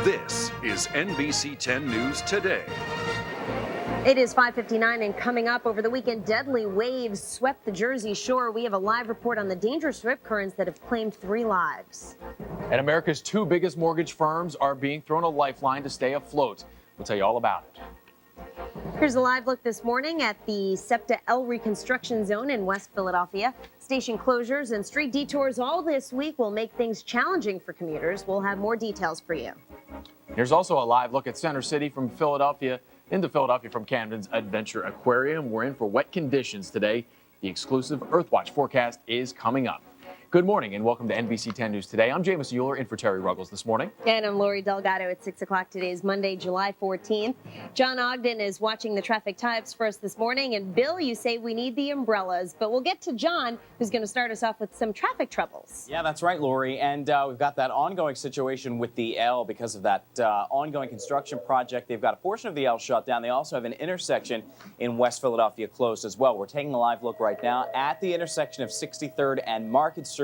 This is NBC 10 News Today. It is 5:59 and coming up over the weekend, deadly waves swept the Jersey Shore. We have a live report on the dangerous rip currents that have claimed 3 lives. And America's 2 biggest mortgage firms are being thrown a lifeline to stay afloat. We'll tell you all about it. Here's a live look this morning at the SEPTA L reconstruction zone in West Philadelphia. Station closures and street detours all this week will make things challenging for commuters. We'll have more details for you. Here's also a live look at Center City from Philadelphia into Philadelphia from Camden's Adventure Aquarium. We're in for wet conditions today. The exclusive Earthwatch forecast is coming up. Good morning and welcome to NBC 10 News Today. I'm Jameis Euler in for Terry Ruggles this morning. And I'm Lori Delgado at 6 o'clock. Today is Monday, July 14th. John Ogden is watching the traffic types for us this morning. And Bill, you say we need the umbrellas, but we'll get to John, who's going to start us off with some traffic troubles. Yeah, that's right, Lori. And we've got that ongoing situation with the L because of that ongoing construction project. They've got a portion of the L shut down. They also have an intersection in West Philadelphia closed as well. We're taking a live look right now at the intersection of 63rd and Market Streets.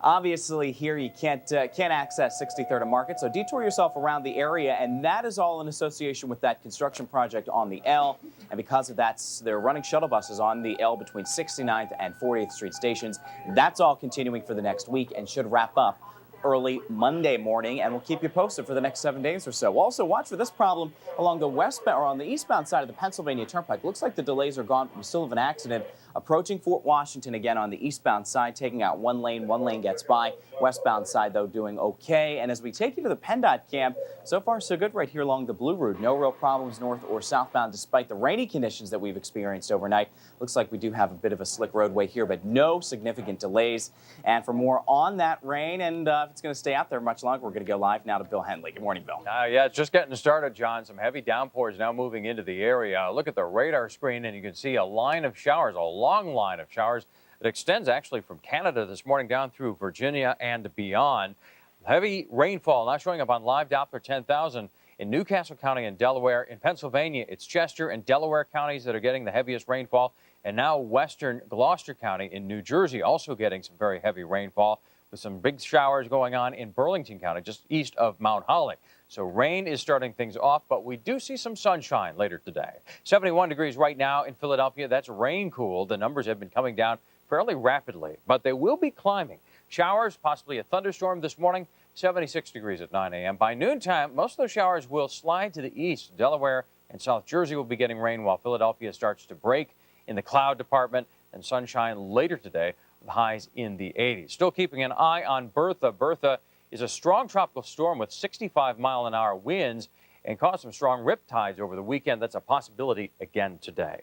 Obviously, here you can't access 63rd and Market, so detour yourself around the area, and that is all in association with that construction project on the L. And because of that, they're running shuttle buses on the L between 69th and 40th Street stations. That's all continuing for the next week and should wrap up early Monday morning, and we'll keep you posted for the next 7 days or so. We'll also watch for this problem along the on the eastbound side of the Pennsylvania Turnpike. Looks like the delays are gone. We still have an accident approaching Fort Washington again on the eastbound side, taking out one lane gets by. Westbound side, though, doing okay. And as we take you to the PennDOT camp, so far so good right here along the Blue Route. No real problems north or southbound despite the rainy conditions that we've experienced overnight. Looks like we do have a bit of a slick roadway here, but no significant delays. And for more on that rain, and if it's going to stay out there much longer, we're going to go live now to Bill Henley. Good morning, Bill. Yeah, it's just getting started, John. Some heavy downpours now moving into the area. Look at the radar screen, and you can see a line of showers, a long line of showers. It extends actually from Canada this morning down through Virginia and beyond. Heavy rainfall now showing up on live Doppler 10,000 in Newcastle County and Delaware. In Pennsylvania, it's Chester and Delaware counties that are getting the heaviest rainfall. And now western Gloucester County in New Jersey also getting some very heavy rainfall with some big showers going on in Burlington County, just east of Mount Holly. So rain is starting things off, but we do see some sunshine later today. 71 degrees right now in Philadelphia. That's rain cooled. The numbers have been coming down fairly rapidly, but they will be climbing. Showers, possibly a thunderstorm this morning, 76 degrees at 9 a.m. By noontime, most of those showers will slide to the east. Delaware and South Jersey will be getting rain while Philadelphia starts to break in the cloud department, and sunshine later today with highs in the 80s. Still keeping an eye on Bertha. Bertha is a strong tropical storm with 65-mile-an-hour winds and caused some strong rip tides over the weekend. That's a possibility again today.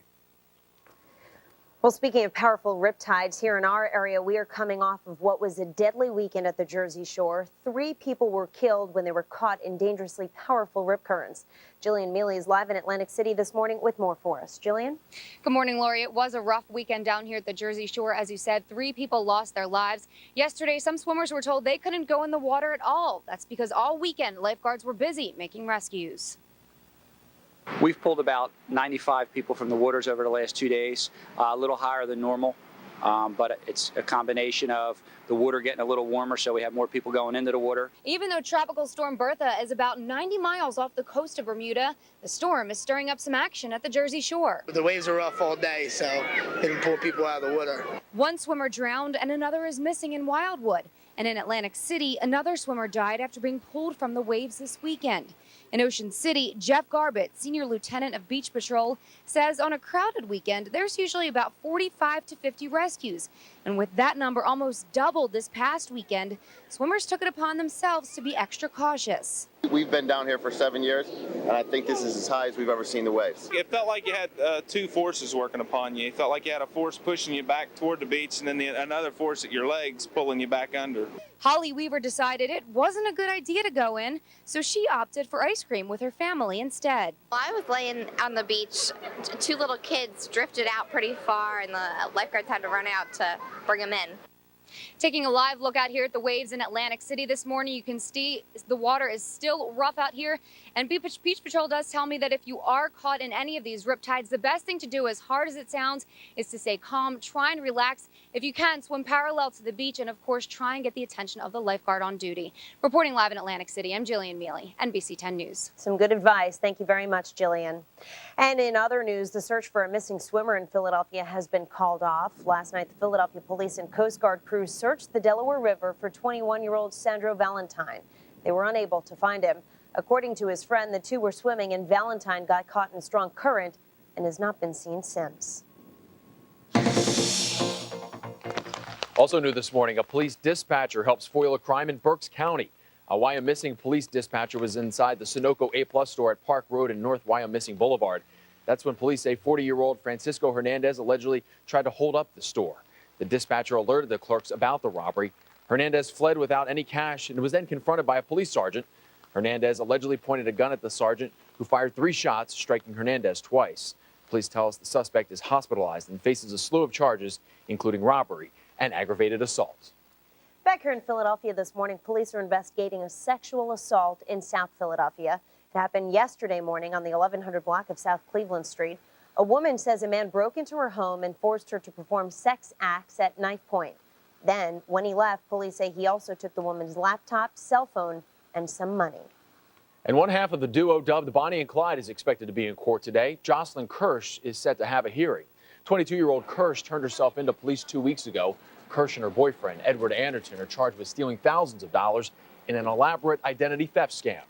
Well, speaking of powerful riptides, here in our area, we are coming off of what was a deadly weekend at the Jersey Shore. 3 people were killed when they were caught in dangerously powerful rip currents. Jillian Mealy is live in Atlantic City this morning with more for us. Jillian? Good morning, Lori. It was a rough weekend down here at the Jersey Shore. As you said, 3 people lost their lives. Yesterday, some swimmers were told they couldn't go in the water at all. That's because all weekend, lifeguards were busy making rescues. We've pulled about 95 people from the waters over the last 2 days, a little higher than normal, but it's a combination of the water getting a little warmer, so we have more people going into the water. Even though Tropical Storm Bertha is about 90 miles off the coast of Bermuda, the storm is stirring up some action at the Jersey Shore. The waves are rough all day, so they can pull people out of the water. One swimmer drowned and another is missing in Wildwood. And in Atlantic City, another swimmer died after being pulled from the waves this weekend. In Ocean City, Jeff Garbett, senior lieutenant of Beach Patrol, says on a crowded weekend, there's usually about 45 to 50 rescues. And with that number almost doubled this past weekend, swimmers took it upon themselves to be extra cautious. We've been down here for 7 years, and I think this is as high as we've ever seen the waves. It felt like you had 2 forces working upon you. It felt like you had a force pushing you back toward the beach, and then another force at your legs pulling you back under. Holly Weaver decided it wasn't a good idea to go in, so she opted for ice cream with her family instead. I was laying on the beach. 2 little kids drifted out pretty far, and the lifeguards had to run out to bring them in. Taking a live look out here at the waves in Atlantic City this morning, you can see the water is still rough out here. And Beach Patrol does tell me that if you are caught in any of these riptides, the best thing to do, as hard as it sounds, is to stay calm, try and relax. If you can, swim parallel to the beach, and of course, try and get the attention of the lifeguard on duty. Reporting live in Atlantic City, I'm Jillian Mealy, NBC 10 News. Some good advice. Thank you very much, Jillian. And in other news, the search for a missing swimmer in Philadelphia has been called off. Last night, the Philadelphia Police and Coast Guard crews searched the Delaware River for 21-year-old Sandro Valentine. They were unable to find him. According to his friend, the two were swimming and Valentine got caught in strong current and has not been seen since. Also new this morning, a police dispatcher helps foil a crime in Berks County. A Wyomissing police dispatcher was inside the Sunoco A+ store at Park Road and North Wyomissing Boulevard. That's when police say 40-year-old Francisco Hernandez allegedly tried to hold up the store. The dispatcher alerted the clerks about the robbery. Hernandez fled without any cash and was then confronted by a police sergeant. Hernandez allegedly pointed a gun at the sergeant, who fired 3 shots, striking Hernandez twice. Police tell us the suspect is hospitalized and faces a slew of charges, including robbery and aggravated assault. Back here in Philadelphia this morning, police are investigating a sexual assault in South Philadelphia. It happened yesterday morning on the 1100 block of South Cleveland Street. A woman says a man broke into her home and forced her to perform sex acts at knife point. Then, when he left, police say he also took the woman's laptop, cell phone, and some money. And one half of the duo dubbed Bonnie and Clyde is expected to be in court today. Jocelyn Kirsch is set to have a hearing. 22-year-old Kirsch turned herself into police 2 weeks ago. Kirsch and her boyfriend, Edward Anderton, are charged with stealing thousands of dollars in an elaborate identity theft scam.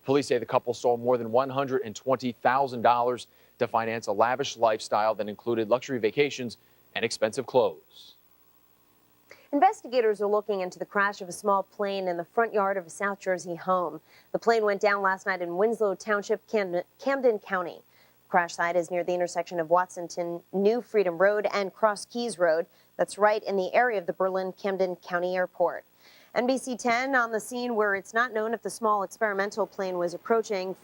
Police say the couple stole more than $120,000 to finance a lavish lifestyle that included luxury vacations and expensive clothes. Investigators are looking into the crash of a small plane in the front yard of a South Jersey home. The plane went down last night in Winslow Township, Camden County. The crash site is near the intersection of Watsonton New Freedom Road and Cross Keys Road. That's right in the area of the Berlin-Camden County Airport. NBC 10 on the scene where it's not known if the small experimental plane was approaching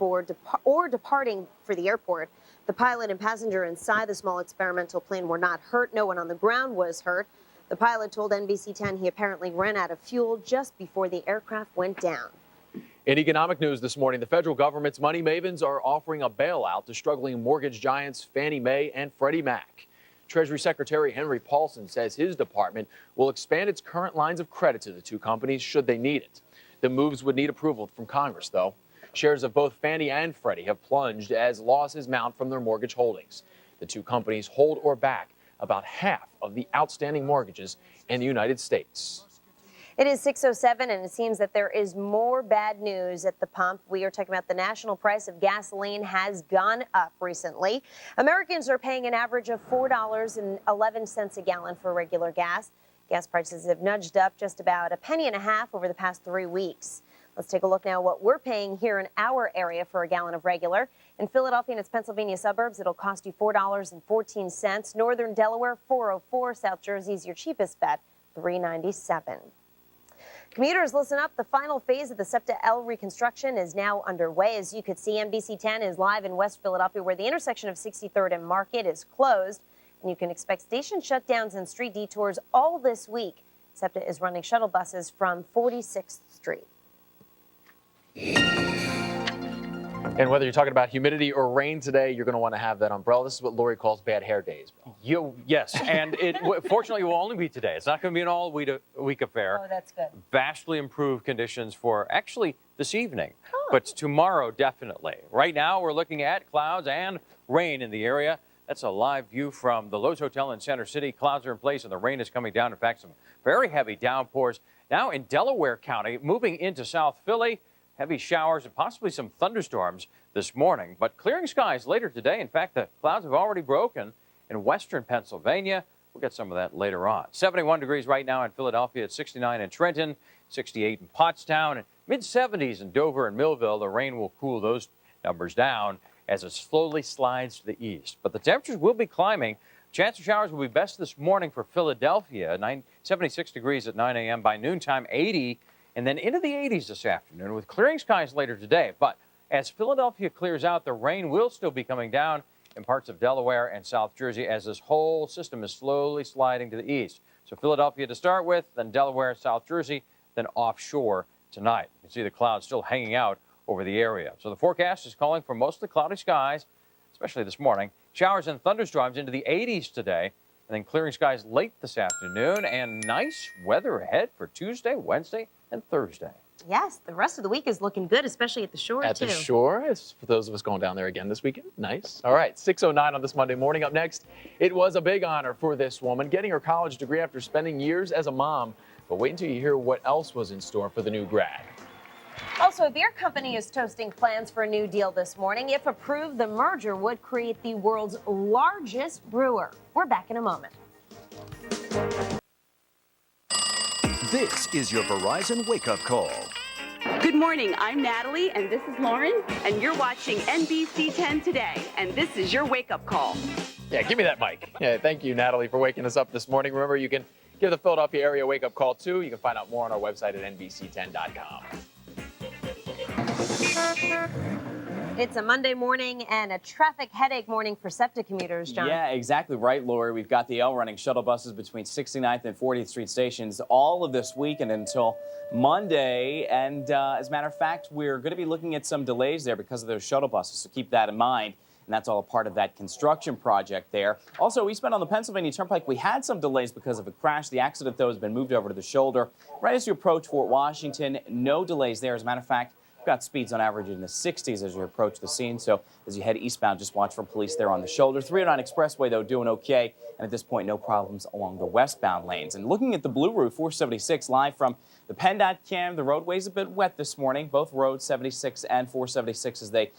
or departing for the airport. The pilot and passenger inside the small experimental plane were not hurt. No one on the ground was hurt. The pilot told NBC 10 he apparently ran out of fuel just before the aircraft went down. In economic news this morning, the federal government's money mavens are offering a bailout to struggling mortgage giants Fannie Mae and Freddie Mac. Treasury Secretary Henry Paulson says his department will expand its current lines of credit to the two companies should they need it. The moves would need approval from Congress, though. Shares of both Fannie and Freddie have plunged as losses mount from their mortgage holdings. The two companies hold or back about half of the outstanding mortgages in the United States. It is 6:07, and it seems that there is more bad news at the pump. We are talking about the national price of gasoline has gone up recently. Americans are paying an average of $4.11 a gallon for regular gas. Gas prices have nudged up just about a penny and a half over the past 3 weeks. Let's take a look now at what we're paying here in our area for a gallon of regular. In Philadelphia and its Pennsylvania suburbs, it'll cost you $4.14. Northern Delaware, $4.04. South Jersey's your cheapest bet, $3.97. Commuters, listen up. The final phase of the SEPTA L reconstruction is now underway. As you could see, NBC 10 is live in West Philadelphia, where the intersection of 63rd and Market is closed. And you can expect station shutdowns and street detours all this week. SEPTA is running shuttle buses from 46th Street. And whether you're talking about humidity or rain today, you're going to want to have that umbrella. This is what Lori calls bad hair days. Yes, and it fortunately will only be today. It's not going to be an all-week affair. Oh, that's good. Vastly improved conditions for actually this evening, but tomorrow definitely. Right now we're looking at clouds and rain in the area. That's a live view from the Lowe's Hotel in Center City. Clouds are in place and the rain is coming down. In fact, some very heavy downpours. Now in Delaware County, moving into South Philly. Heavy showers and possibly some thunderstorms this morning, but clearing skies later today. In fact, the clouds have already broken in western Pennsylvania. We'll get some of that later on. 71 degrees right now in Philadelphia, at 69 in Trenton, 68 in Pottstown, and mid-70s in Dover and Millville. The rain will cool those numbers down as it slowly slides to the east. But the temperatures will be climbing. Chance of showers will be best this morning for Philadelphia, 76 degrees at 9 a.m. By noontime, 80. And then into the 80s this afternoon with clearing skies later today. But as Philadelphia clears out, the rain will still be coming down in parts of Delaware and South Jersey as this whole system is slowly sliding to the east. So Philadelphia to start with, then Delaware, South Jersey, then offshore tonight. You can see the clouds still hanging out over the area. So the forecast is calling for mostly cloudy skies, especially this morning. Showers and thunderstorms into the 80s today, and then clearing skies late this afternoon, and nice weather ahead for Tuesday, Wednesday, and Thursday. Yes, the rest of the week is looking good, especially at the shore, At too. the shore, it's for those of us going down there again this weekend. Nice. All right, 6:09 on this Monday morning. Up next, it was a big honor for this woman, getting her college degree after spending years as a mom. But wait until you hear what else was in store for the new grad. Also, a beer company is toasting plans for a new deal this morning. If approved, the merger would create the world's largest brewer. We're back in a moment. This is your Verizon wake-up call. Good morning, I'm Natalie, and this is Lauren, and you're watching NBC 10 today, and this is your wake-up call. Yeah, give me that mic. Yeah, thank you, Natalie, for waking us up this morning. Remember, you can give the Philadelphia area wake-up call, too. You can find out more on our website at NBC10.com. It's a Monday morning and a traffic headache morning for SEPTA commuters, John. Yeah, exactly right, Lori. We've got the L running shuttle buses between 69th and 40th Street stations all of this weekend until Monday. And as a matter of fact, we're going to be looking at some delays there because of those shuttle buses, so keep that in mind. And that's all a part of that construction project there. Also, eastbound on the Pennsylvania Turnpike, we had some delays because of a crash. The accident, though, has been moved over to the shoulder. Right as you approach Fort Washington, no delays there. As a matter of fact, we've got speeds on average in the 60s as you approach the scene. So as you head eastbound, just watch for police there on the shoulder. 309 Expressway, though, doing okay. And at this point, no problems along the westbound lanes. And looking at the Blue Route 476 live from the PennDOT cam, the roadway's a bit wet this morning. Both roads, 76 and 476, as they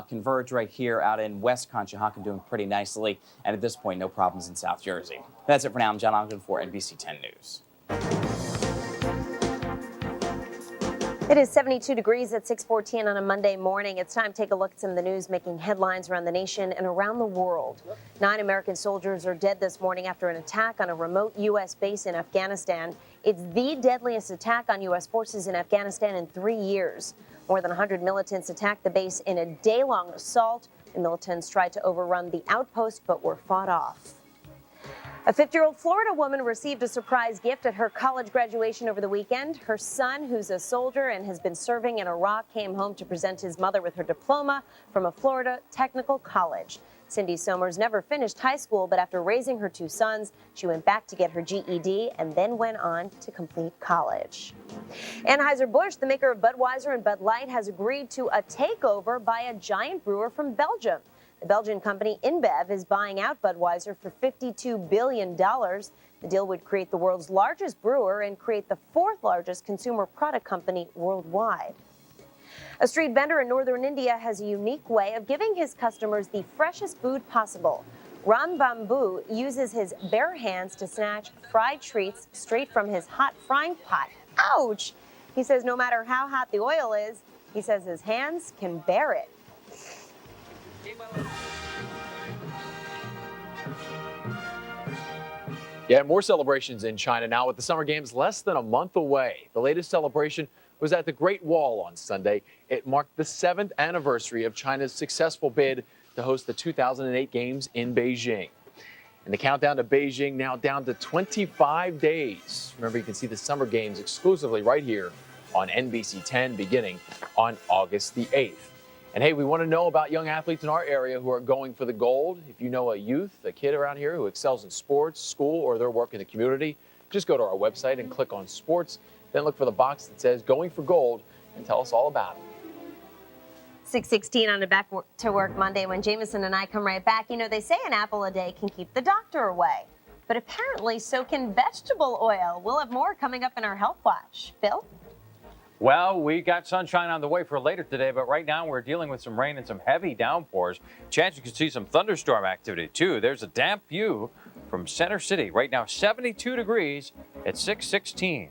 converge right here out in West Conshohocken, doing pretty nicely. And at this point, no problems in South Jersey. That's it for now. I'm John Ogden for NBC 10 News. It is 72 degrees at 6:14 on a Monday morning. It's time to take a look at some of the news making headlines around the nation and around the world. 9 American soldiers are dead this morning after an attack on a remote U.S. base in Afghanistan. It's the deadliest attack on U.S. forces in Afghanistan in 3 years. More than 100 militants attacked the base in a day-long assault. The militants tried to overrun the outpost but were fought off. A 50-year-old Florida woman received a surprise gift at her college graduation over the weekend. Her son, who's a soldier and has been serving in Iraq, came home to present his mother with her diploma from a Florida technical college. Cindy Somers never finished high school, but after raising her 2 sons, she went back to get her GED and then went on to complete college. Anheuser-Busch, the maker of Budweiser and Bud Light, has agreed to a takeover by a giant brewer from Belgium. The Belgian company InBev is buying out Budweiser for $52 billion. The deal would create the world's largest brewer and create the 4th largest consumer product company worldwide. A street vendor in northern India has a unique way of giving his customers the freshest food possible. Ram Bambu uses his bare hands to snatch fried treats straight from his hot frying pot. Ouch! He says no matter how hot the oil is, he says his hands can bear it. Yeah, more celebrations in China now with the Summer Games less than a month away. The latest celebration was at the Great Wall on Sunday. It marked the 7th anniversary of China's successful bid to host the 2008 Games in Beijing. And the countdown to Beijing now down to 25 days. Remember, you can see the Summer Games exclusively right here on NBC 10 beginning on August the 8th. And hey, we want to know about young athletes in our area who are going for the gold. If you know a kid around here who excels in sports, school, or their work in the community, just go to our website and click on sports, then look for the box that says going for gold and tell us all about it. 6:16 on a back to work Monday when Jameson and I come right back. You know, they say an apple a day can keep the doctor away, but apparently so can vegetable oil. We'll have more coming up in our Health Watch. Bill? Well, we got sunshine on the way for later today, but right now we're dealing with some rain and some heavy downpours. Chance you can see some thunderstorm activity, too. There's a damp view from Center City. Right now, 72 degrees at 6:16.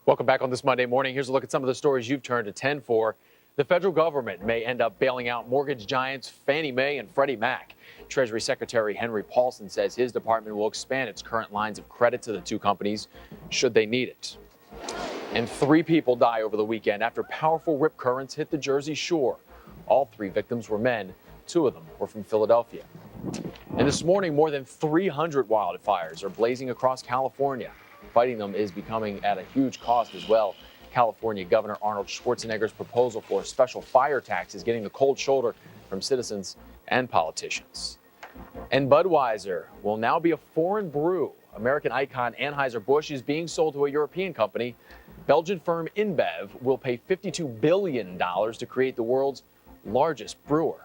Welcome back on this Monday morning. Here's a look at some of the stories you've turned to 10 for. The federal government may end up bailing out mortgage giants Fannie Mae and Freddie Mac. Treasury Secretary Henry Paulson says his department will expand its current lines of credit to the 2 companies should they need it. And 3 people die over the weekend after powerful rip currents hit the Jersey Shore. All 3 victims were men. 2 of them were from Philadelphia. And this morning, more than 300 wildfires are blazing across California. Fighting them is becoming at a huge cost as well. California Governor Arnold Schwarzenegger's proposal for a special fire tax is getting the cold shoulder from citizens and politicians. And Budweiser will now be a foreign brew. American icon Anheuser-Busch is being sold to a European company. Belgian firm InBev will pay $52 billion to create the world's largest brewer.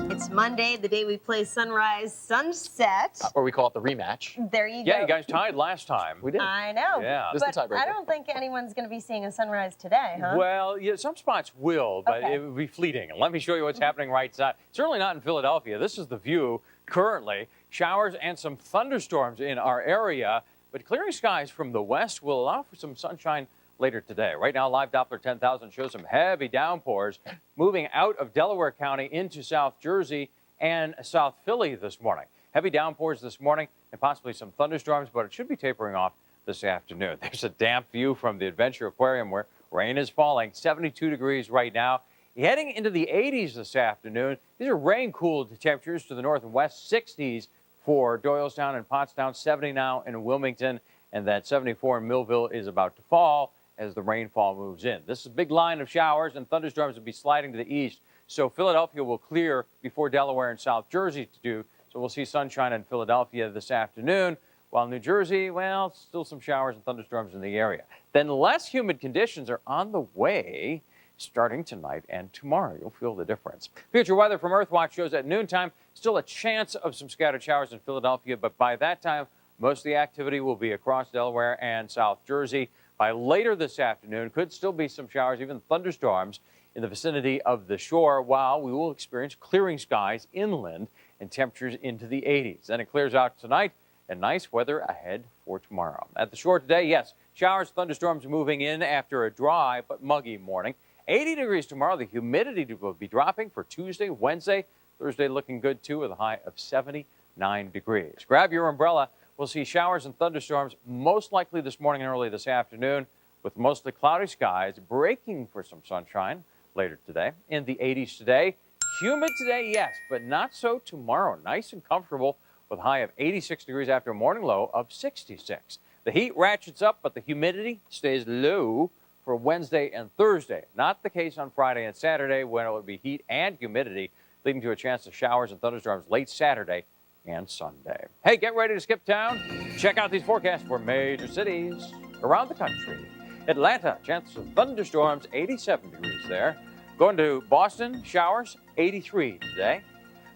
It's Monday, the day we play Sunrise Sunset. Or we call it the rematch. There you go. Yeah, you guys tied last time. We did. I know. Yeah. This is the But tiebreaker. I don't think anyone's going to be seeing a sunrise today, huh? Well, yeah, some spots will, but Okay. it will be fleeting. And let me show you what's happening right side. Certainly not in Philadelphia. This is the view currently. Showers and some thunderstorms in our area, but clearing skies from the west will allow for some sunshine later today. Right now, live Doppler 10,000 shows some heavy downpours moving out of Delaware County into South Jersey and South Philly this morning. Heavy downpours this morning and possibly some thunderstorms, but it should be tapering off this afternoon. There's a damp view from the Adventure Aquarium where rain is falling, 72 degrees right now. Heading into the 80s this afternoon. These are rain-cooled temperatures to the north and west, 60s for Doylestown and Pottstown, 70 now in Wilmington, and that 74 in Millville is about to fall as the rainfall moves in. This is a big line of showers and thunderstorms will be sliding to the east. So Philadelphia will clear before Delaware and South Jersey to do. So we'll see sunshine in Philadelphia this afternoon, while New Jersey, well, still some showers and thunderstorms in the area. Then less humid conditions are on the way starting tonight and tomorrow. You'll feel the difference. Future weather from Earthwatch shows at noontime, still a chance of some scattered showers in Philadelphia, but by that time, most of the activity will be across Delaware and South Jersey. By later this afternoon, could still be some showers, even thunderstorms in the vicinity of the shore, while we will experience clearing skies inland and temperatures into the 80s. Then it clears out tonight and nice weather ahead for tomorrow. At the shore today, yes, showers, thunderstorms moving in after a dry but muggy morning. 80 degrees tomorrow. The humidity will be dropping for Tuesday, Wednesday, Thursday looking good too with a high of 79 degrees. Grab your umbrella. We'll see showers and thunderstorms most likely this morning and early this afternoon with mostly cloudy skies breaking for some sunshine later today. In the 80s today. Humid today, yes, but not so tomorrow. Nice and comfortable with a high of 86 degrees after a morning low of 66. The heat ratchets up, but the humidity stays low for Wednesday and Thursday. Not the case on Friday and Saturday when it will be heat and humidity, leading to a chance of showers and thunderstorms late Saturday and Sunday. Hey, get ready to skip town. Check out these forecasts for major cities around the country. Atlanta, chance of thunderstorms, 87 degrees there. Going to Boston, showers, 83 today.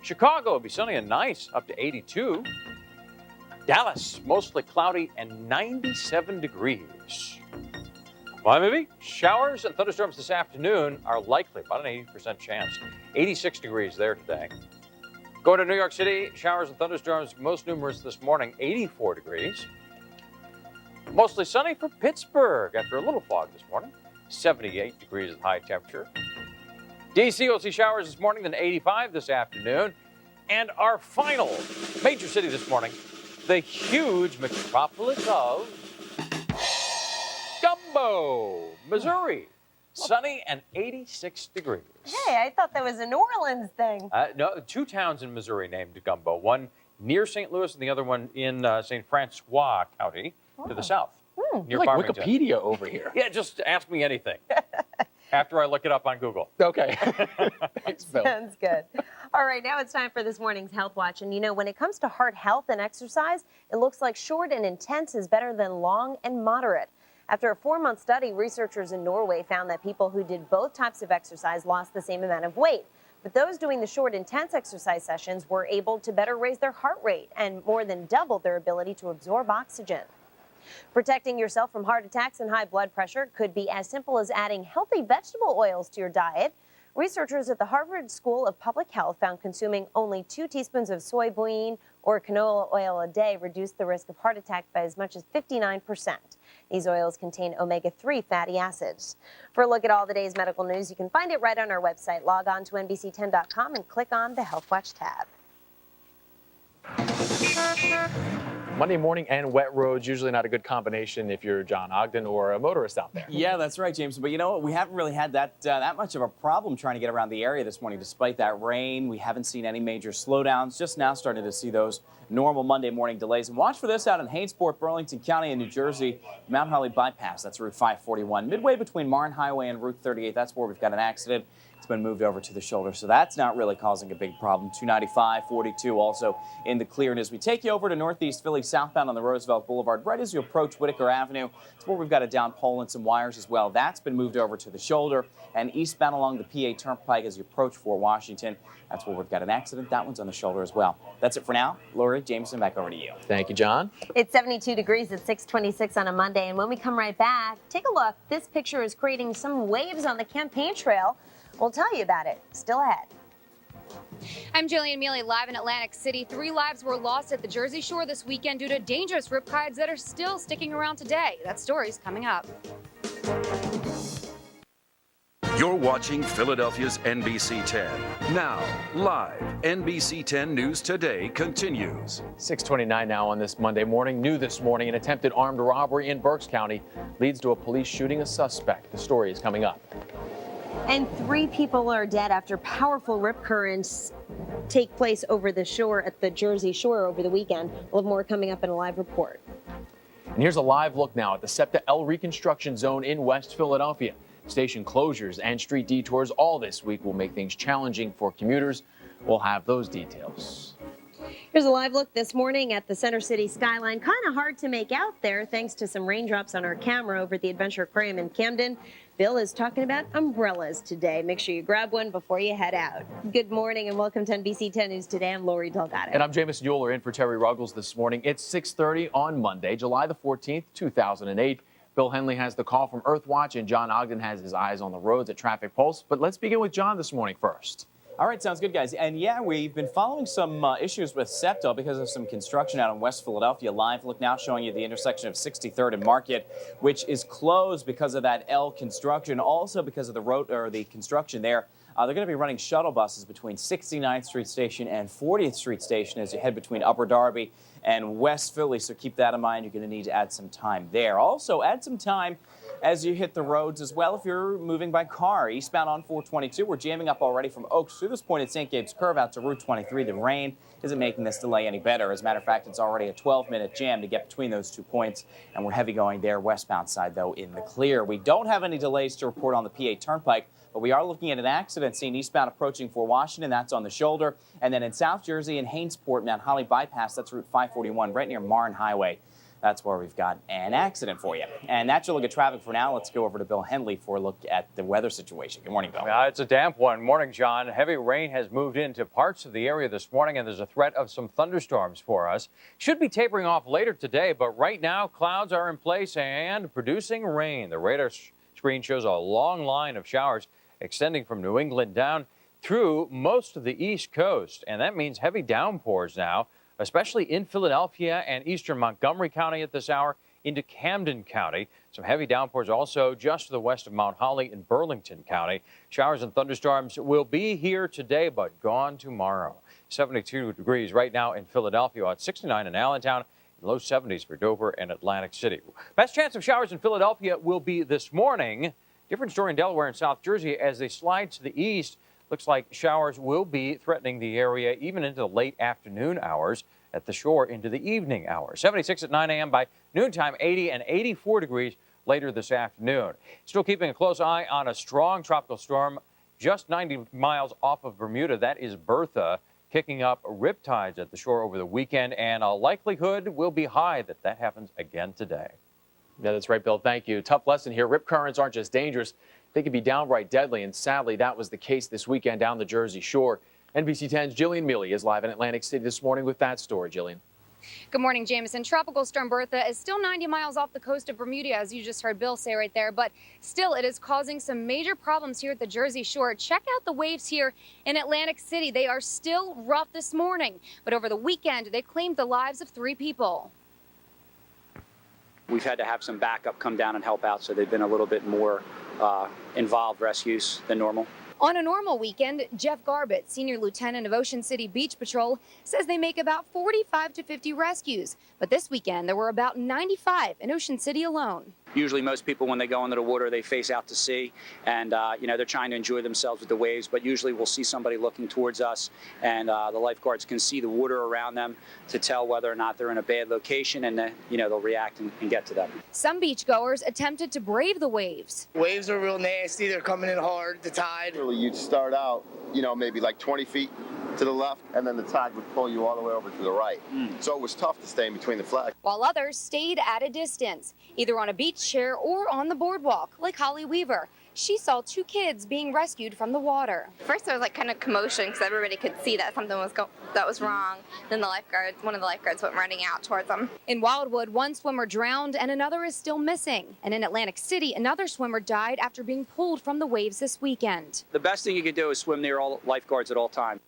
Chicago will be sunny and nice, up to 82. Dallas, mostly cloudy and 97 degrees. Miami, showers and thunderstorms this afternoon are likely, about an 80% chance. 86 degrees there today. Going to New York City, showers and thunderstorms most numerous this morning, 84 degrees. Mostly sunny for Pittsburgh after a little fog this morning, 78 degrees of high temperature. D.C. will see showers this morning, then 85 this afternoon. And our final major city this morning, the huge metropolis of Gumbo, Missouri. Sunny and 86 degrees. Hey, I thought that was a New Orleans thing. No, two towns in Missouri named Gumbo. One near St. Louis and the other one in St. Francois County to the south. Near You're like Farmington. Wikipedia over here. Yeah, just ask me anything after I look it up on Google. Okay. Thanks, Bill. Sounds good. All right, now it's time for this morning's Health Watch. And you know, when it comes to heart health and exercise, it looks like short and intense is better than long and moderate. After a 4-month study, researchers in Norway found that people who did both types of exercise lost the same amount of weight. But those doing the short, intense exercise sessions were able to better raise their heart rate and more than double their ability to absorb oxygen. Protecting yourself from heart attacks and high blood pressure could be as simple as adding healthy vegetable oils to your diet. Researchers at the Harvard School of Public Health found consuming only 2 teaspoons of soybean or canola oil a day reduced the risk of heart attack by as much as 59%. These oils contain omega-3 fatty acids. For a look at all the day's medical news, you can find it right on our website. Log on to NBC10.com and click on the Health Watch tab. Monday morning and wet roads, usually not a good combination if you're John Ogden or a motorist out there. Yeah, that's right, James. But you know what? We haven't really had that much of a problem trying to get around the area this morning. Despite that rain, we haven't seen any major slowdowns. Just now starting to see those normal Monday morning delays. And watch for this out in Hainesport, Burlington County in New Jersey. Mount Holly bypass, that's Route 541. Midway between Marne Highway and Route 38, that's where we've got an accident. It's been moved over to the shoulder, so that's not really causing a big problem. 295, 42 also in the clear. And as we take you over to Northeast Philly, southbound on the Roosevelt Boulevard, right as you approach Whitaker Avenue, it's where we've got a down pole and some wires as well. That's been moved over to the shoulder. And eastbound along the PA Turnpike as you approach Fort Washington, that's where we've got an accident. That one's on the shoulder as well. That's it for now. Lori, Jameson, back over to you. Thank you, John. It's 72 degrees at 6:26 on a Monday, and when we come right back, take a look. This picture is creating some waves on the campaign trail. We'll tell you about it. Still ahead. I'm Jillian Mealy, live in Atlantic City. 3 lives were lost at the Jersey Shore this weekend due to dangerous riptides that are still sticking around today. That story's coming up. You're watching Philadelphia's NBC 10. Now, live, NBC 10 News Today continues. 6:29 now on this Monday morning. New this morning, an attempted armed robbery in Berks County leads to a police shooting a suspect. The story is coming up. And 3 people are dead after powerful rip currents take place over the shore at the Jersey Shore over the weekend. We'll have more coming up in a live report. And here's a live look now at the SEPTA L reconstruction zone in West Philadelphia. Station closures and street detours all this week will make things challenging for commuters. We'll have those details. Here's a live look this morning at the Center City skyline. Kind of hard to make out there thanks to some raindrops on our camera over at the Adventure Aquarium in Camden. Bill is talking about umbrellas today. Make sure you grab one before you head out. Good morning and welcome to NBC 10 News Today. I'm Lori Delgado. And I'm Jamison Euler in for Terry Ruggles this morning. It's 6:30 on Monday, July the 14th, 2008. Bill Henley has the call from Earthwatch, and John Ogden has his eyes on the roads at Traffic Pulse. But let's begin with John this morning first. All right, sounds good, guys. And yeah, we've been following some issues with SEPTA because of some construction out in West Philadelphia. Live look now showing you the intersection of 63rd and Market, which is closed because of that L construction. Also because of the road or the construction there. They're going to be running shuttle buses between 69th Street Station and 40th Street Station as you head between Upper Darby and West Philly. So keep that in mind. You're going to need to add some time there. Also, add some time as you hit the roads as well if you're moving by car. Eastbound on 422, we're jamming up already from Oaks through this point at St. Gabe's Curve out to Route 23. The rain isn't making this delay any better. As a matter of fact, it's already a 12-minute jam to get between those 2 points, and we're heavy going there. Westbound side, though, in the clear. We don't have any delays to report on the PA Turnpike, but we are looking at an accident scene eastbound approaching Fort Washington. That's on the shoulder. And then in South Jersey and Hainesport, Mount Holly bypass, that's Route 541, right near Marne Highway. That's where we've got an accident for you. And that's your look at traffic for now. Let's go over to Bill Henley for a look at the weather situation. Good morning, Bill. It's a damp one. Morning, John. Heavy rain has moved into parts of the area this morning, and there's a threat of some thunderstorms for us. Should be tapering off later today, but right now clouds are in place and producing rain. The radar screen shows a long line of showers extending from New England down through most of the East Coast, and that means heavy downpours now, especially in Philadelphia and eastern Montgomery County at this hour into Camden County. Some heavy downpours also just to the west of Mount Holly in Burlington County. Showers and thunderstorms will be here today, but gone tomorrow. 72 degrees right now in Philadelphia, at 69 in Allentown, low 70s for Dover and Atlantic City. Best chance of showers in Philadelphia will be this morning. Different story in Delaware and South Jersey as they slide to the east. Looks like showers will be threatening the area even into the late afternoon hours, at the shore into the evening hours. 76 at 9 a.m. by noontime, 80 and 84 degrees later this afternoon. Still keeping a close eye on a strong tropical storm just 90 miles off of Bermuda. That is Bertha, kicking up riptides at the shore over the weekend, and a likelihood will be high that that happens again today. Yeah, that's right, Bill. Thank you. Tough lesson here. Rip currents aren't just dangerous. They can be downright deadly, and sadly, that was the case this weekend down the Jersey Shore. NBC 10's Jillian Mealy is live in Atlantic City this morning with that story. Jillian. Good morning, Jamison. Tropical storm Bertha is still 90 miles off the coast of Bermuda, as you just heard Bill say right there, but still it is causing some major problems here at the Jersey Shore. Check out the waves here in Atlantic City. They are still rough this morning, but over the weekend, they claimed the lives of 3 people. We've had to have some backup come down and help out, so they've been a little bit more involved rescues than normal. On a normal weekend, Jeff Garbett, Senior Lieutenant of Ocean City Beach Patrol, says they make about 45 to 50 rescues. But this weekend, there were about 95 in Ocean City alone. Usually most people, when they go into the water, they face out to sea, and they're trying to enjoy themselves with the waves, but usually we'll see somebody looking towards us, and the lifeguards can see the water around them to tell whether or not they're in a bad location, and then, they'll react and get to them. Some beachgoers attempted to brave the waves. Waves are real nasty. They're coming in hard, the tide. You'd start out, maybe like 20 feet to the left, and then the tide would pull you all the way over to the right. So it was tough to stay in between the flags. While others stayed at a distance, either on a beach chair or on the boardwalk, like Holly Weaver. She saw 2 kids being rescued from the water. First, there was kind of commotion because everybody could see that something was wrong. Then one of the lifeguards went running out towards them. In Wildwood, 1 swimmer drowned and another is still missing. And in Atlantic City, another swimmer died after being pulled from the waves this weekend. The best thing you can do is swim near all lifeguards at all times.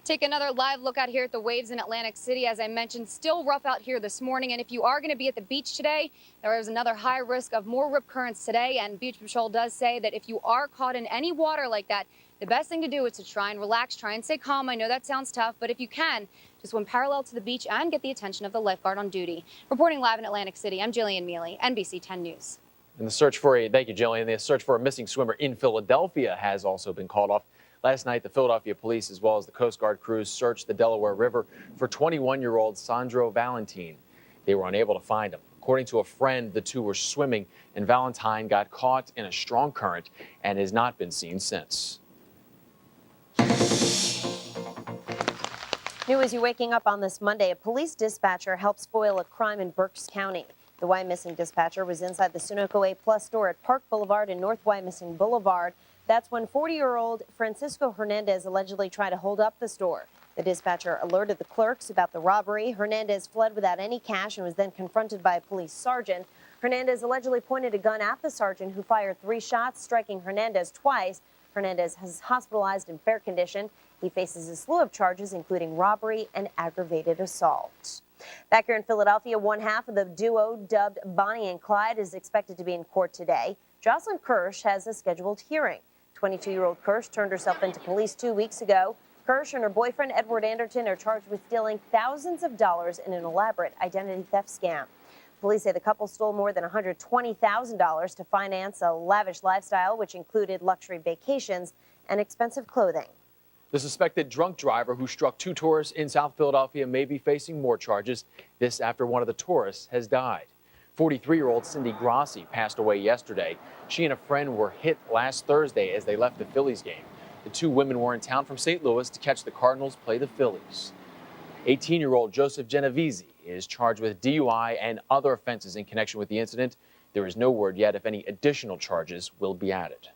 Take another live look out here at the waves in Atlantic City. As I mentioned, still rough out here this morning. And if you are going to be at the beach today, there is another high risk of more rip currents today. And Beach Patrol does say that if you are caught in any water like that, the best thing to do is to try and relax, try and stay calm. I know that sounds tough, but if you can, just swim parallel to the beach and get the attention of the lifeguard on duty. Reporting live in Atlantic City, I'm Jillian Mealy, NBC 10 News. And thank you, Jillian. The search for a missing swimmer in Philadelphia has also been called off. Last night, the Philadelphia police, as well as the Coast Guard crews, searched the Delaware River for 21-year-old Sandro Valentine. They were unable to find him. According to a friend, the two were swimming, and Valentine got caught in a strong current and has not been seen since. New as you're waking up on this Monday, a police dispatcher helped foil a crime in Berks County. The Wyomissing dispatcher was inside the Sunoco A+ store at Park Boulevard and North Wyomissing Boulevard. That's when 40-year-old Francisco Hernandez allegedly tried to hold up the store. The dispatcher alerted the clerks about the robbery. Hernandez fled without any cash and was then confronted by a police sergeant. Hernandez allegedly pointed a gun at the sergeant, who fired 3 shots, striking Hernandez twice. Hernandez is hospitalized in fair condition. He faces a slew of charges, including robbery and aggravated assault. Back here in Philadelphia, one half of the duo dubbed Bonnie and Clyde is expected to be in court today. Jocelyn Kirsch has a scheduled hearing. 22-year-old Kirsch turned herself into police 2 weeks ago. Kirsch and her boyfriend, Edward Anderton, are charged with stealing thousands of dollars in an elaborate identity theft scam. Police say the couple stole more than $120,000 to finance a lavish lifestyle, which included luxury vacations and expensive clothing. The suspected drunk driver who struck 2 tourists in South Philadelphia may be facing more charges. This after one of the tourists has died. 43-year-old Cindy Grassi passed away yesterday. She and a friend were hit last Thursday as they left the Phillies game. The 2 women were in town from St. Louis to catch the Cardinals play the Phillies. 18-year-old Joseph Genovese is charged with DUI and other offenses in connection with the incident. There is no word yet if any additional charges will be added.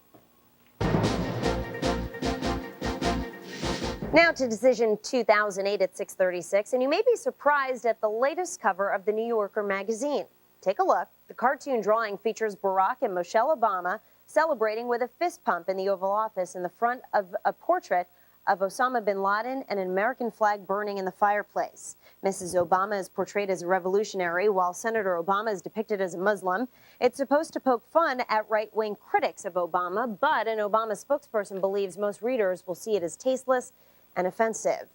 Now to Decision 2008 at 6:36, and you may be surprised at the latest cover of the New Yorker magazine. Take a look. The cartoon drawing features Barack and Michelle Obama celebrating with a fist pump in the Oval Office in the front of a portrait of Osama bin Laden and an American flag burning in the fireplace. Mrs. Obama is portrayed as a revolutionary, while Senator Obama is depicted as a Muslim. It's supposed to poke fun at right-wing critics of Obama, but an Obama spokesperson believes most readers will see it as tasteless and offensive.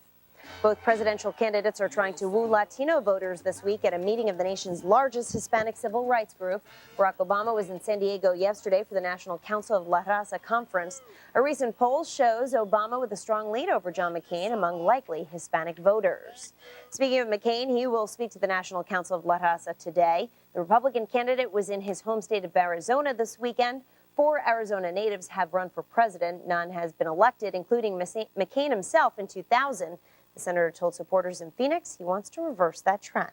Both presidential candidates are trying to woo Latino voters this week at a meeting of the nation's largest Hispanic civil rights group. Barack Obama was in San Diego yesterday for the National Council of La Raza conference. A recent poll shows Obama with a strong lead over John McCain among likely Hispanic voters. Speaking of McCain, he will speak to the National Council of La Raza today. The Republican candidate was in his home state of Arizona this weekend. 4 Arizona natives have run for president. None has been elected, including McCain himself in 2000. The senator told supporters in Phoenix he wants to reverse that trend.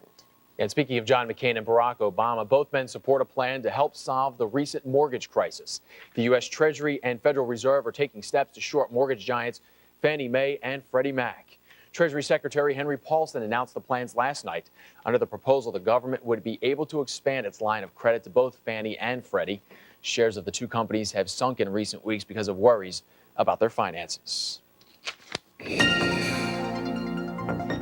And speaking of John McCain and Barack Obama, both men support a plan to help solve the recent mortgage crisis. The U.S. Treasury and Federal Reserve are taking steps to shore up mortgage giants Fannie Mae and Freddie Mac. Treasury Secretary Henry Paulson announced the plans last night. Under the proposal, the government would be able to expand its line of credit to both Fannie and Freddie. Shares of the 2 companies have sunk in recent weeks because of worries about their finances.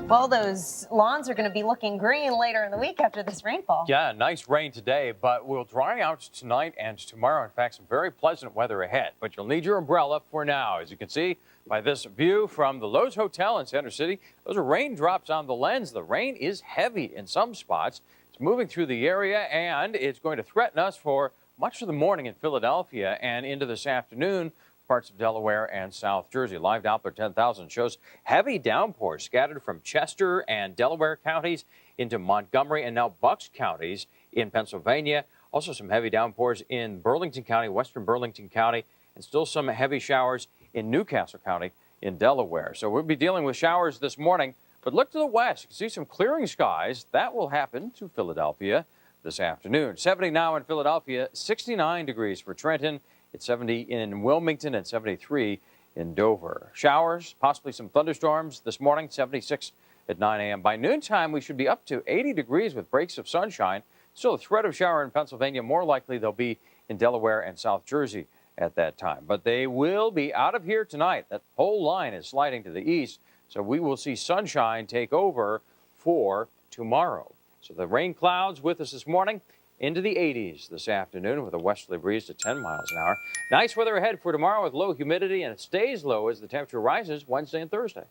Well, those lawns are going to be looking green later in the week after this rainfall. Yeah, nice rain today, but we'll dry out tonight and tomorrow. In fact, some very pleasant weather ahead, but you'll need your umbrella for now. As you can see by this view from the Lowe's Hotel in Center City, those are raindrops on the lens. The rain is heavy in some spots. It's moving through the area, and it's going to threaten us for much of the morning in Philadelphia and into this afternoon. Parts of Delaware and South Jersey. Live Doppler 10,000 shows heavy downpours scattered from Chester and Delaware counties into Montgomery and now Bucks counties in Pennsylvania. Also some heavy downpours in Burlington County, western Burlington County, and still some heavy showers in Newcastle County in Delaware. So we'll be dealing with showers this morning, but look to the west. You can see some clearing skies. That will happen to Philadelphia this afternoon. 70 now in Philadelphia, 69 degrees for Trenton. It's 70 in Wilmington and 73 in Dover. Showers, possibly some thunderstorms this morning, 76 at 9 a.m. By noontime, we should be up to 80 degrees with breaks of sunshine. Still a threat of shower in Pennsylvania. More likely they'll be in Delaware and South Jersey at that time. But they will be out of here tonight. That whole line is sliding to the east, so we will see sunshine take over for tomorrow. So the rain clouds with us this morning. Into the 80s this afternoon with a westerly breeze to 10 miles an hour. Nice weather ahead for tomorrow with low humidity, and it stays low as the temperature rises Wednesday and Thursday.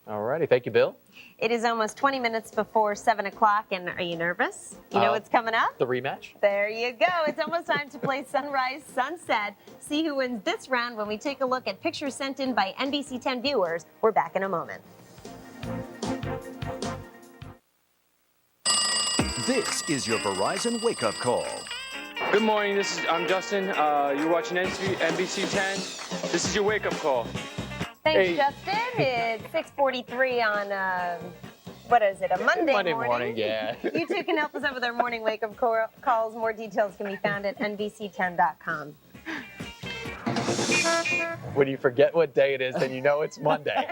All righty. Thank you, Bill. It is almost 20 minutes before 7 o'clock, and are you nervous? You know what's coming up? The rematch? There you go. It's almost time to play Sunrise Sunset. See who wins this round when we take a look at pictures sent in by NBC 10 viewers. We're back in a moment. This is your Verizon wake-up call. Good morning, I'm Justin. You're watching NBC 10. This is your wake-up call. Thanks, Justin. It's 6:43 on, what is it, a Monday morning? Yeah. You two can help us out with our morning wake-up calls. More details can be found at NBC10.com. When you forget what day it is, then you know it's Monday.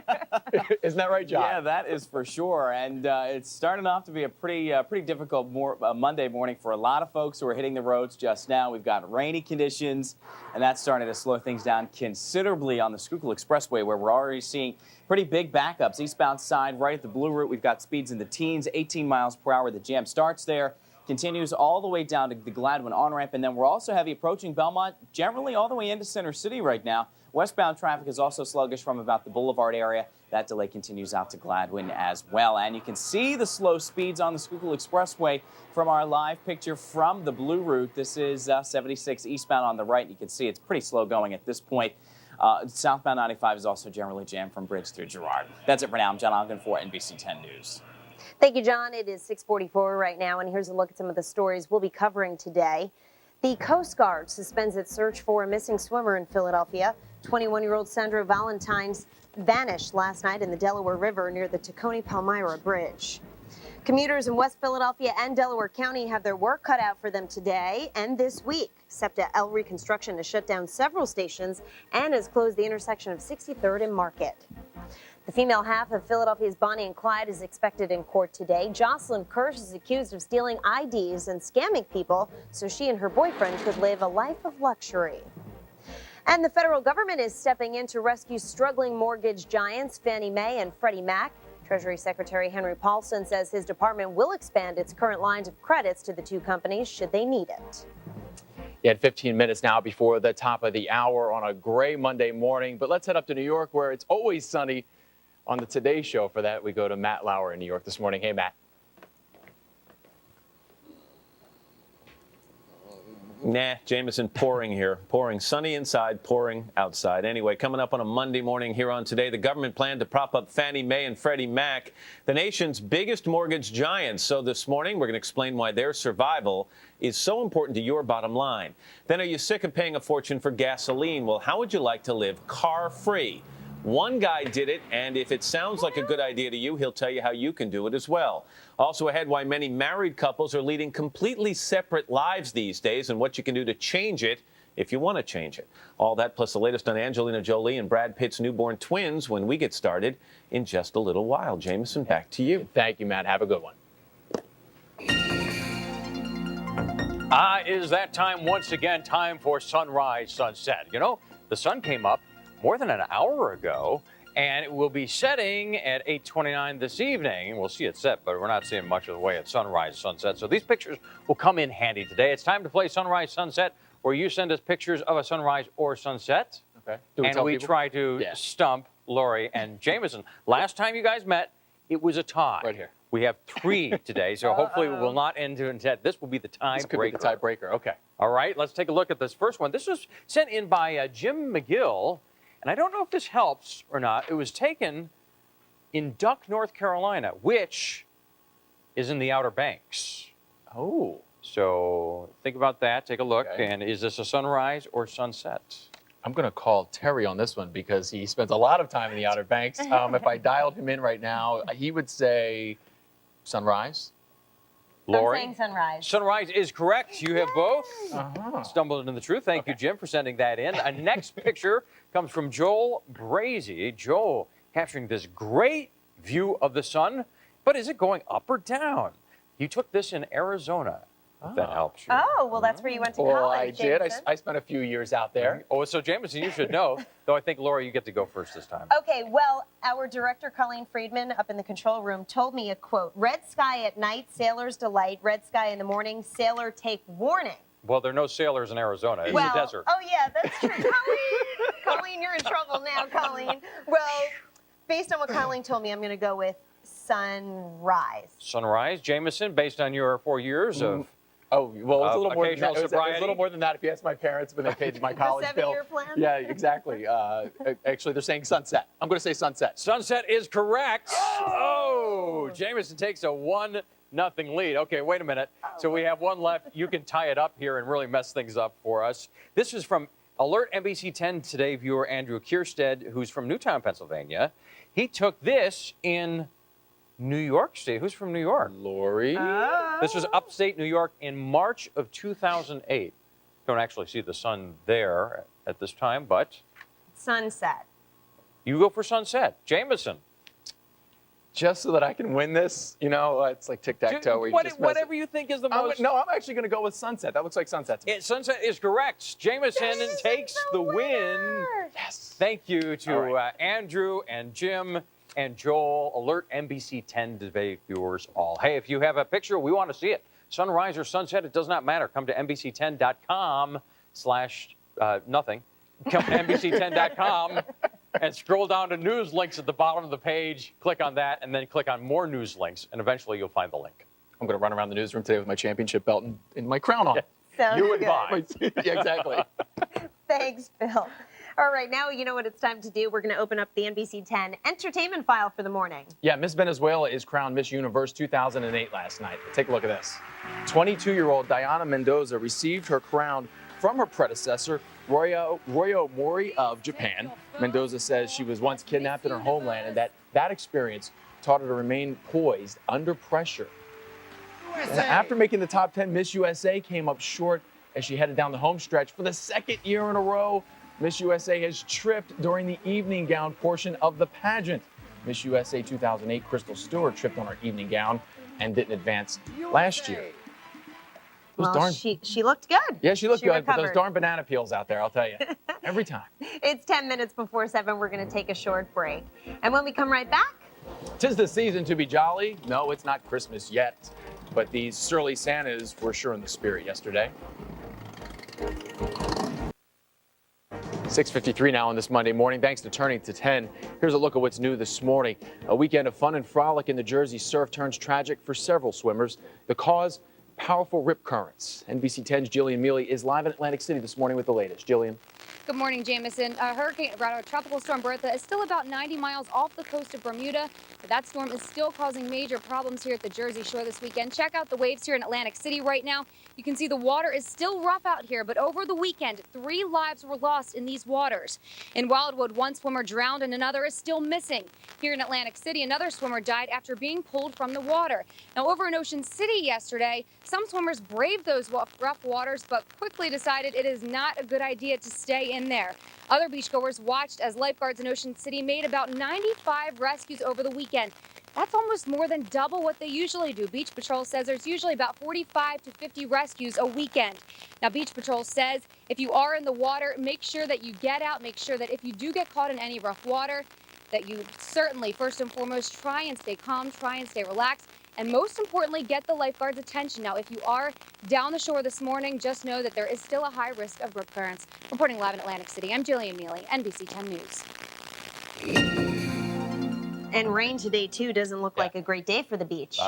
Isn't that right, John? Yeah, that is for sure. And it's starting off to be a pretty difficult Monday morning for a lot of folks who are hitting the roads just now. We've got rainy conditions, and that's starting to slow things down considerably on the Schuylkill Expressway, where we're already seeing pretty big backups. Eastbound side, right at the Blue Route, we've got speeds in the teens, 18 miles per hour. The jam starts there. Continues all the way down to the Gladwin on-ramp, and then we're also heavy approaching Belmont, generally all the way into Center City right now. Westbound traffic is also sluggish from about the Boulevard area. That delay continues out to Gladwin as well. And you can see the slow speeds on the Schuylkill Expressway from our live picture from the Blue Route. This is 76 eastbound on the right. You can see it's pretty slow going at this point. Southbound 95 is also generally jammed from Bridge through Girard. That's it for now. I'm John Ogden for NBC 10 News. Thank you, John. It is 6:44 right now, and here's a look at some of the stories we'll be covering today. The Coast Guard suspends its search for a missing swimmer in Philadelphia. 21-year-old Sandra Valentine's vanished last night in the Delaware River near the Tacony-Palmyra Bridge. Commuters in West Philadelphia and Delaware County have their work cut out for them today and this week. SEPTA L Reconstruction has shut down several stations and has closed the intersection of 63rd and Market. The female half of Philadelphia's Bonnie and Clyde is expected in court today. Jocelyn Kirsch is accused of stealing IDs and scamming people so she and her boyfriend could live a life of luxury. And the federal government is stepping in to rescue struggling mortgage giants Fannie Mae and Freddie Mac. Treasury Secretary Henry Paulson says his department will expand its current lines of credits to the two companies should they need it. You had 15 minutes now before the top of the hour on a gray Monday morning, but let's head up to New York where it's always sunny. On the Today Show for that, we go to Matt Lauer in New York this morning. Hey, Matt. Nah, Jameson, pouring here. Pouring sunny inside, pouring outside. Anyway, coming up on a Monday morning here on Today, the government planned to prop up Fannie Mae and Freddie Mac, the nation's biggest mortgage giants. So this morning, we're going to explain why their survival is so important to your bottom line. Then, are you sick of paying a fortune for gasoline? Well, how would you like to live car-free? One guy did it, and if it sounds like a good idea to you, he'll tell you how you can do it as well. Also ahead, why many married couples are leading completely separate lives these days and what you can do to change it if you want to change it. All that plus the latest on Angelina Jolie and Brad Pitt's newborn twins when we get started in just a little while. Jameson, back to you. Thank you, Matt. Have a good one. Is that time once again, time for Sunrise Sunset. You know, the sun came up more than an hour ago, And it will be setting at 8:29 this evening. We'll see it set, but we're not seeing much of the way at sunrise, sunset. So these pictures will come in handy today. It's time to play Sunrise, Sunset, where you send us pictures of a sunrise or sunset. Okay. And we try to stump Lori and Jameson. Last time you guys met, it was a tie. Right here. We have 3 today, so hopefully we will not end in debt. This will be the tiebreaker. This could be the tiebreaker. Okay. All right, let's take a look at this first one. This was sent in by Jim McGill, and I don't know if this helps or not. It was taken in Duck, North Carolina, which is in the Outer Banks. Oh. So think about that. Take a look. Okay. And is this a sunrise or sunset? I'm going to call Terry on this one because he spends a lot of time in the Outer Banks. If I dialed him in right now, he would say sunrise. Lori? I'm saying sunrise. Sunrise is correct. You have both stumbled into the truth. Thank you, Jim, for sending that in. A next picture comes from Joel Brazy. Joel capturing this great view of the sun, but is it going up or down? You took this in Arizona, if that helps you. Oh, well, that's where you went to college. Well, I did. Jameson. I spent a few years out there. Oh, so Jameson, you should know. Though I think, Laura, you get to go first this time. Okay, well, our director, Colleen Friedman, up in the control room, told me a quote, "Red sky at night, sailor's delight. Red sky in the morning, sailor take warning." Well, there are no sailors in Arizona. It's a desert. Oh, yeah, that's true. Colleen, you're in trouble now, Colleen. Well, based on what Colleen told me, I'm going to go with sunrise. Sunrise. Jameson, based on your 4 years of... Oh, well, it's a little more than that. occasional It was a sobriety. little more than that if you ask my parents when they paid my college bill. 7-year plan? Yeah, exactly. Actually, they're saying sunset. I'm going to say sunset. Sunset is correct. Oh, Jameson takes a 1-0 lead. Okay, wait a minute. So we have one left. You can tie it up here and really mess things up for us. This is from Alert NBC 10 Today viewer Andrew Kierstead, who's from Newtown, Pennsylvania. He took this in New York State. Who's from New York? Lori. This was upstate New York in March of 2008. Don't actually see the sun there at this time, but Sunset. you go for sunset. Jameson. Just so that I can win this, you know, it's like tic-tac-toe. where you just mess Whatever you think is the most... No, I'm actually going to go with sunset. That looks like sunset to me. Sunset is correct. Jameson takes the win. Yes. Thank you to Andrew and Jim and Joel, Alert NBC 10 Today viewers all. Hey, if you have a picture, we want to see it. Sunrise or sunset, it does not matter. Come to NBC10.com/nothing. Come to NBC10.com and scroll down to news links at the bottom of the page. Click on that and then click on more news links, and eventually you'll find the link. I'm going to run around the newsroom today with my championship belt and my crown on. Sounds You and good. buy. Yeah, exactly. Thanks, Bill. All right, now you know what it's time to do. We're going to open up the NBC 10 entertainment file for the morning. Yeah, Miss Venezuela is crowned Miss Universe 2008 last night. Take a look at this. 22-year-old Diana Mendoza received her crown from her predecessor, Royo Mori of Japan. Mendoza says she was once kidnapped in her homeland and that experience taught her to remain poised under pressure. And after making the top 10, Miss USA came up short as she headed down the home stretch. For the second year in a row, Miss USA has tripped during the evening gown portion of the pageant. Miss USA 2008, Crystal Stewart, tripped on her evening gown and didn't advance last year. Well, she looked good. Yeah, she looked good, but those recovered. darn banana peels out there, I'll tell you. Every time. It's 10 minutes before 7. We're going to take a short break. And when we come right back, 'Tis the season to be jolly. No, it's not Christmas yet, but these surly Santas were sure in the spirit yesterday. 6:53 now on this Monday morning. Thanks to Turning to 10. Here's a look at what's new this morning. A weekend of fun and frolic in the Jersey surf turns tragic for several swimmers. The cause, powerful rip currents. NBC 10's Jillian Mealy is live in Atlantic City this morning with the latest. Jillian. Good morning, Jameson. Tropical storm Bertha is still about 90 miles off the coast of Bermuda. But that storm is still causing major problems here at the Jersey Shore this weekend. Check out the waves here in Atlantic City right now. You can see the water is still rough out here, but over the weekend, 3 lives were lost in these waters. In Wildwood, 1 swimmer drowned and another is still missing. Here in Atlantic City, another swimmer died after being pulled from the water. Now, over in Ocean City yesterday, some swimmers braved those rough waters, but quickly decided it is not a good idea to stay in there. Other beachgoers watched as lifeguards in Ocean City made about 95 rescues over the weekend. That's almost more than double what they usually do. Beach Patrol says there's usually about 45 to 50 rescues a weekend. Now, Beach Patrol says if you are in the water, make sure that you get out. Make sure that if you do get caught in any rough water, that you certainly, first and foremost, try and stay calm, try and stay relaxed, and most importantly, get the lifeguards' attention. Now, if you are down the shore this morning, just know that there is still a high risk of rip currents. Reporting live in Atlantic City, I'm Jillian Mealy, NBC 10 News. And rain today, too, doesn't look like a great day for the beach.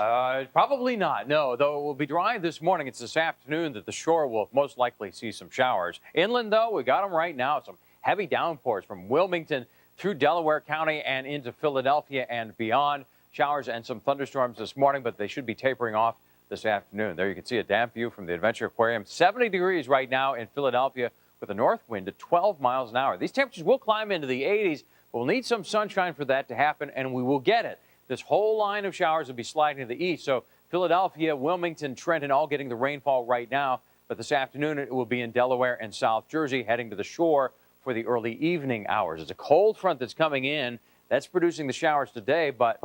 Probably not, no. Though it will be dry this morning. It's this afternoon that the shore will most likely see some showers. Inland, though, we got them right now. Some heavy downpours from Wilmington through Delaware County and into Philadelphia and beyond. Showers and some thunderstorms this morning, but they should be tapering off this afternoon. There you can see a damp view from the Adventure Aquarium. 70 degrees right now in Philadelphia with a north wind at 12 miles an hour. These temperatures will climb into the 80s. We'll need some sunshine for that to happen, and we will get it. This whole line of showers will be sliding to the east. So Philadelphia, Wilmington, Trenton, all getting the rainfall right now. But this afternoon, it will be in Delaware and South Jersey, heading to the shore for the early evening hours. It's a cold front that's coming in. That's producing the showers today, but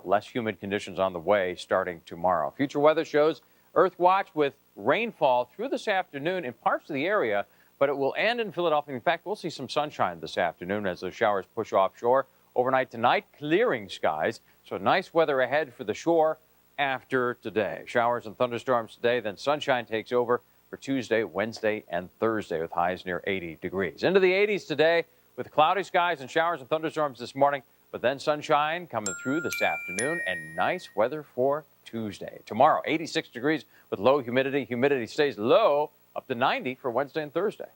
less humid conditions on the way starting tomorrow. Future weather shows Earth watch with rainfall through this afternoon in parts of the area, but it will end in Philadelphia. In fact, we'll see some sunshine this afternoon as those showers push offshore. Overnight tonight, clearing skies. So nice weather ahead for the shore after today. Showers and thunderstorms today, then sunshine takes over for Tuesday, Wednesday, and Thursday with highs near 80 degrees. Into the 80s today with cloudy skies and showers and thunderstorms this morning, but then sunshine coming through this afternoon and nice weather for Tuesday. Tomorrow, 86 degrees with low humidity. Humidity stays low, up to 90 for Wednesday and Thursday.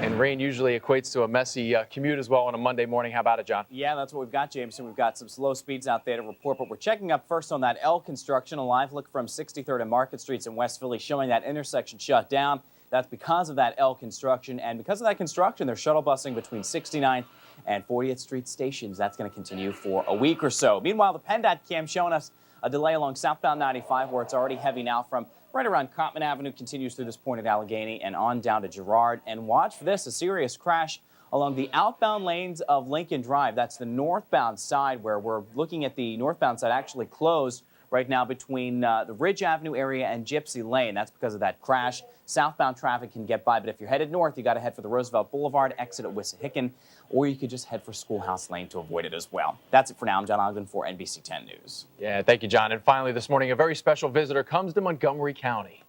And rain usually equates to a messy commute as well on a Monday morning. How about it, John? Yeah, that's what we've got, Jameson. We've got some slow speeds out there to report, but we're checking up first on that L construction. A live look from 63rd and Market Streets in West Philly showing that intersection shut down. That's because of that L construction. And because of that construction, they're shuttle busing between 69th and 40th Street stations. That's going to continue for a week or so. Meanwhile, the PennDOT cam showing us a delay along southbound 95 where it's already heavy now from right around Cottman Avenue, continues through this point at Allegheny and on down to Girard. And watch for this, a serious crash along the outbound lanes of Lincoln Drive. That's the northbound side where we're looking at the northbound side actually closed right now between the Ridge Avenue area and Gypsy Lane. That's because of that crash. Southbound traffic can get by, but if you're headed north, you got to head for the Roosevelt Boulevard exit at Wissahickon, or you could just head for Schoolhouse Lane to avoid it as well. That's it for now. I'm John Ogden for NBC 10 News. Yeah, thank you, John. And finally this morning, a very special visitor comes to Montgomery County.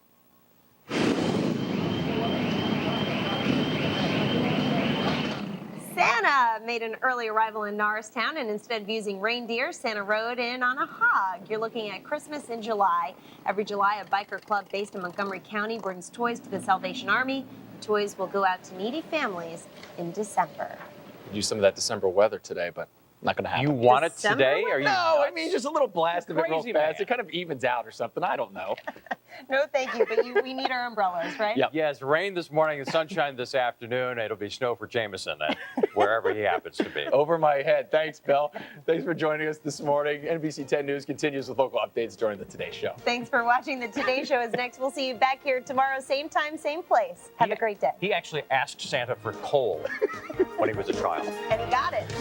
Santa made an early arrival in Norristown, and instead of using reindeer, Santa rode in on a hog. You're looking at Christmas in July. Every July, a biker club based in Montgomery County brings toys to the Salvation Army. The toys will go out to needy families in December. Could use some of that December weather today, but not going to happen. You want it December today? Are you No, I mean, just a little blast of it real Crazy fast. man. It kind of evens out or something. I don't know. No, thank you, but we need our umbrellas, right? Yep. Yes, rain this morning and sunshine this afternoon. It'll be snow for Jameson then, wherever he happens to be. Over my head. Thanks, Bill. Thanks for joining us this morning. NBC 10 News continues with local updates during the Today Show. Thanks for watching. The Today Show is next. We'll see you back here tomorrow, same time, same place. Have a great day. He actually asked Santa for coal when he was a child. And he got it.